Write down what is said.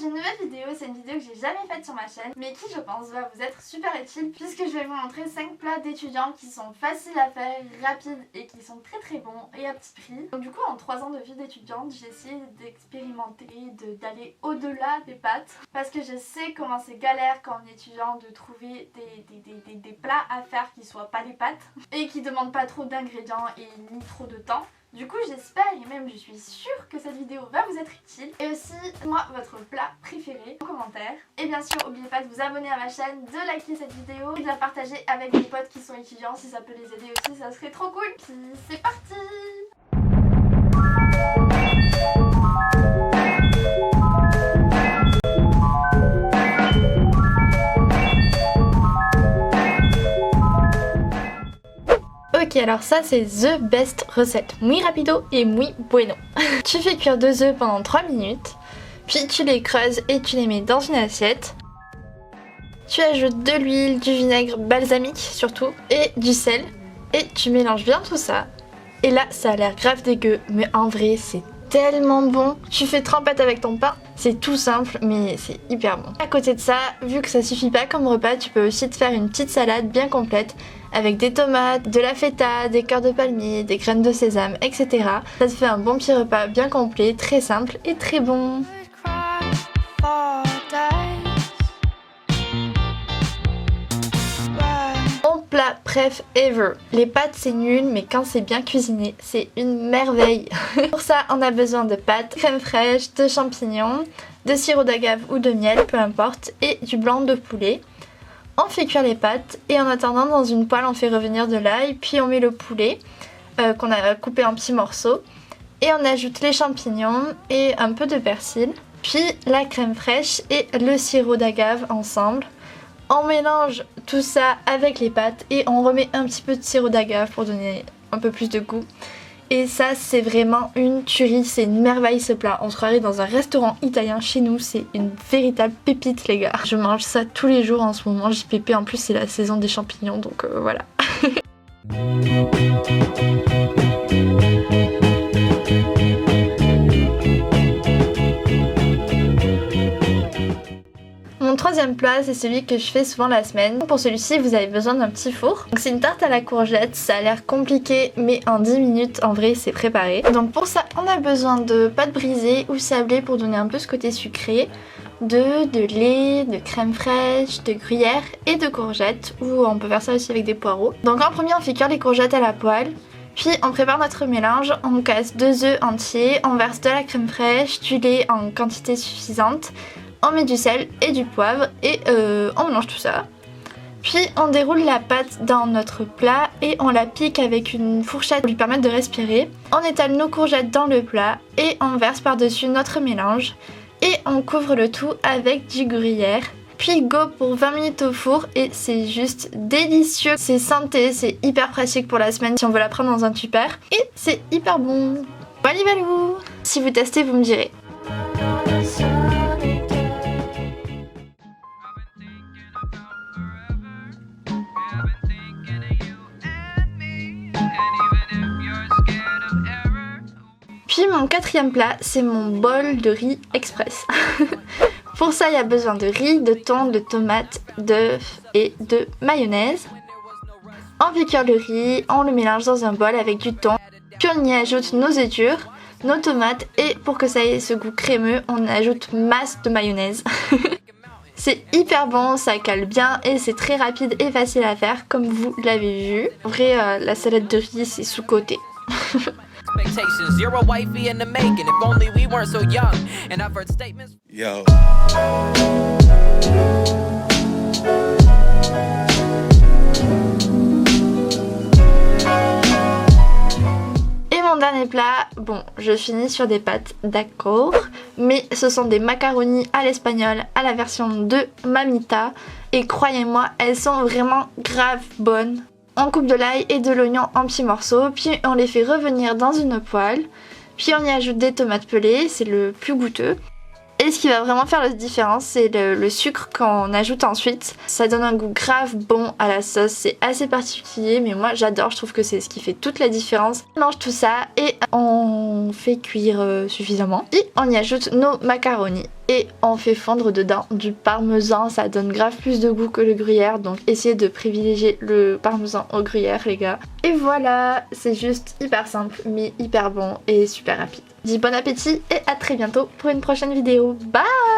une nouvelle vidéo, c'est une vidéo que j'ai jamais faite sur ma chaîne mais qui je pense va vous être super utile puisque je vais vous montrer 5 plats d'étudiants qui sont faciles à faire, rapides et qui sont très bons et à petit prix. Donc du coup en 3 ans de vie d'étudiante j'ai essayé d'expérimenter, d'aller au-delà des pâtes parce que je sais comment c'est galère quand on est étudiant de trouver des plats à faire qui soient pas des pâtes et qui demandent pas trop d'ingrédients et ni trop de temps. Du coup j'espère et même je suis sûre que cette vidéo va vous être utile. Et aussi moi votre plat préféré en commentaire. Et bien sûr n'oubliez pas de vous abonner à ma chaîne, de liker cette vidéo et de la partager avec vos potes qui sont étudiants si ça peut les aider aussi, ça serait trop cool. Puis c'est parti! Ok, alors ça c'est the best recette, muy rapido et muy bueno. Tu fais cuire 2 œufs pendant 3 minutes, puis tu les creuses et tu les mets dans une assiette. Tu ajoutes de l'huile, du vinaigre balsamique surtout et du sel et tu mélanges bien tout ça. Et là ça a l'air grave dégueu mais en vrai c'est tellement bon. Tu fais trempette avec ton pain, c'est tout simple mais c'est hyper bon. À côté de ça, vu que ça suffit pas comme repas, tu peux aussi te faire une petite salade bien complète avec des tomates, de la feta, des cœurs de palmier, des graines de sésame, etc. Ça te fait un bon petit repas bien complet, très simple et très bon. Mon plat préf ever. Les pâtes c'est nul mais quand c'est bien cuisiné c'est une merveille. Pour ça on a besoin de pâtes, crème fraîche, de champignons, de sirop d'agave ou de miel, peu importe, et du blanc de poulet. On fait cuire les pâtes et en attendant dans une poêle on fait revenir de l'ail, puis on met le poulet qu'on a coupé en petits morceaux et on ajoute les champignons et un peu de persil, puis la crème fraîche et le sirop d'agave ensemble. On mélange tout ça avec les pâtes et on remet un petit peu de sirop d'agave pour donner un peu plus de goût. Et ça c'est vraiment une tuerie, c'est une merveille ce plat. On se croirait dans un restaurant italien chez nous, c'est une véritable pépite les gars. Je mange ça tous les jours en ce moment, JPP, en plus c'est la saison des champignons donc voilà. Mon troisième plat c'est celui que je fais souvent la semaine. Pour celui-ci vous avez besoin d'un petit four. Donc c'est une tarte à la courgette, ça a l'air compliqué mais en 10 minutes en vrai c'est préparé. Donc pour ça on a besoin de pâte brisée ou sablée pour donner un peu ce côté sucré, de lait, de crème fraîche, de gruyère et de courgettes, ou on peut faire ça aussi avec des poireaux. Donc en premier on fait cuire les courgettes à la poêle. Puis on prépare notre mélange, on casse 2 œufs entiers, on verse de la crème fraîche, du lait en quantité suffisante. On met du sel et du poivre et on mélange tout ça. Puis on déroule la pâte dans notre plat et on la pique avec une fourchette pour lui permettre de respirer. On étale nos courgettes dans le plat et on verse par-dessus notre mélange. Et on couvre le tout avec du gruyère. Puis go pour 20 minutes au four et c'est juste délicieux. C'est santé, c'est hyper pratique pour la semaine si on veut la prendre dans un tupper. Et c'est hyper bon. Valou valou. Si vous testez vous me direz. Puis mon quatrième plat, c'est mon bol de riz express. Pour ça, il y a besoin de riz, de thon, de tomates, d'œufs et de mayonnaise. On fait cuire le riz, on le mélange dans un bol avec du thon. Puis on y ajoute nos œufs durs, nos tomates et pour que ça ait ce goût crémeux, on ajoute masse de mayonnaise. C'est hyper bon, ça cale bien et c'est très rapide et facile à faire comme vous l'avez vu. En vrai, la salade de riz c'est sous-coté. Yo. Et mon dernier plat, bon, je finis sur des pâtes, d'accord, mais ce sont des macaronis à l'espagnol à la version de Mamita et croyez-moi, elles sont vraiment grave bonnes. On coupe de l'ail et de l'oignon en petits morceaux, puis on les fait revenir dans une poêle, puis on y ajoute des tomates pelées, c'est le plus goûteux. Et ce qui va vraiment faire la différence, c'est le sucre qu'on ajoute ensuite. Ça donne un goût grave bon à la sauce, c'est assez particulier, mais moi j'adore, je trouve que c'est ce qui fait toute la différence. On mange tout ça et on fait cuire suffisamment. Puis on y ajoute nos macaronis. et on fait fondre dedans du parmesan. Ça donne grave plus de goût que le gruyère, donc essayez de privilégier le parmesan au gruyère les gars. Et voilà, c'est juste hyper simple mais hyper bon et super rapide. Je dis bon appétit et à très bientôt pour une prochaine vidéo. Bye!